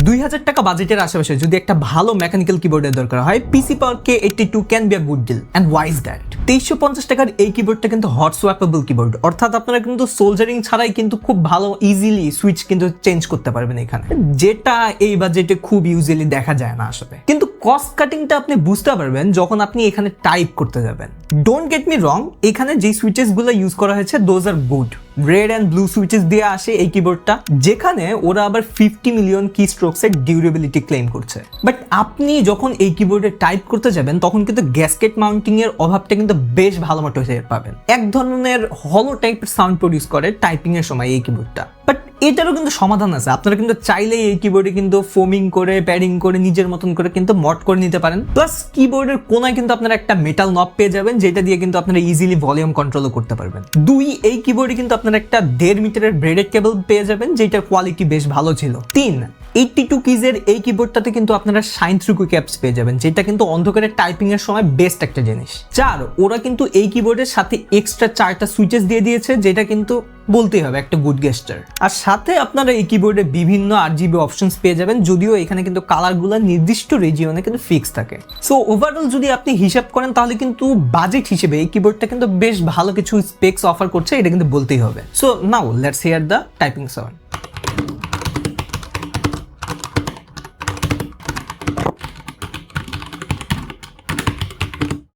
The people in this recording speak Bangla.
2000 টাকা বাজেটের আশেপাশে যদি একটা ভালো মেকানিক্যাল কিবোর্ডের দরকার হয়, PC power K82 can be a good deal. And why is that? 2350 টাকার এই কিবোর্ডটা কিন্তু হট সোয়াপেবল কিবোর্ড, অর্থাৎ আপনারা কিন্তু সোলজারিং ছাড়াই কিন্তু খুব ভালো ইজিলি সুইচ কিন্তু চেঞ্জ করতে পারবেন এখানে, যেটা এই বাজেটে খুব ইউজুয়ালি দেখা যায় না আসলে। কিন্তু কস্ট কাটিংটা আপনি বুঝতে পারবেন যখন আপনি এখানে টাইপ করতে যাবেন। ডোন্ট গেট মি রং, এখানে যে সুইচেস গুলো ইউজ করা হয়েছে those are good. Red and blue switches দিয়ে আসে এই কিবোর্ডটা, যেখানে ওরা আবার 50 মিলিয়ন কি স্ট্রোকসের ডিউরেবিলিটি ক্লেম করছে। বাট আপনি যখন এই কিবোর্ডে টাইপ করতে যাবেন তখন কিন্তু গ্যাসকেট মাউন্টিং এর অভাবটা কিন্তু বেশ ভালো মতো পাবেন। এক ধরনের হলো টাইপের সাউন্ড প্রডিউস করে টাইপিং এর সময় এই কিবোর্ডটা। বাট এটারও কিন্তু সমাধান আছে, আপনারা কিন্তু চাইলেই এই কিবোর্ডে কিন্তু ফোমিং করে প্যাডিং করে নিজের মতন করে কিন্তু মড করে নিতে পারেন। প্লাস কিবোর্ডের কোনায় কিন্তু আপনারা একটা মেটাল নব পেয়ে যাবেন, যেটা দিয়ে কিন্তু আপনারা ইজিলি ভলিউম কন্ট্রোলও করতে পারবেন। এই কিবোর্ডে কিন্তু আপনারা একটা 1.5 মিটারের ব্রেডেড কেবল পেয়ে যাবেন, যেটার কোয়ালিটি বেশ ভালো ছিল। 82 কিজের এই কিবোর্ডটাতে কিন্তু আপনারা শাইন থ্রু কুইক অ্যাপস পেয়ে যাবেন, যেটা কিন্তু অন্ধকারে টাইপিং এর সময় বেস্ট একটা জিনিস। ওরা কিন্তু এই কিবোর্ডের সাথে এক্সট্রা 4টা সুইচেস দিয়ে দিয়েছে, যেটা কিন্তু বলতেই হবে একটা গুড গেস্টার। আর সাথে আপনারা এই কিবোর্ডে বিভিন্ন RGB অপশনস পেয়ে যাবেন, যদিও এখানে কিন্তু কালারগুলো নির্দিষ্ট রিজিয়নে কিন্তু ফিক্স থাকে। সো ওভারঅল যদি আপনি হিসাব করেন তাহলে কিন্তু বাজেট হিসেবে এই কিবোর্ডটা কিন্তু বেশ ভালো কিছু স্পেক্স অফার করছে, এটা কিন্তু বলতেই হবে। So now let's here the typing sound.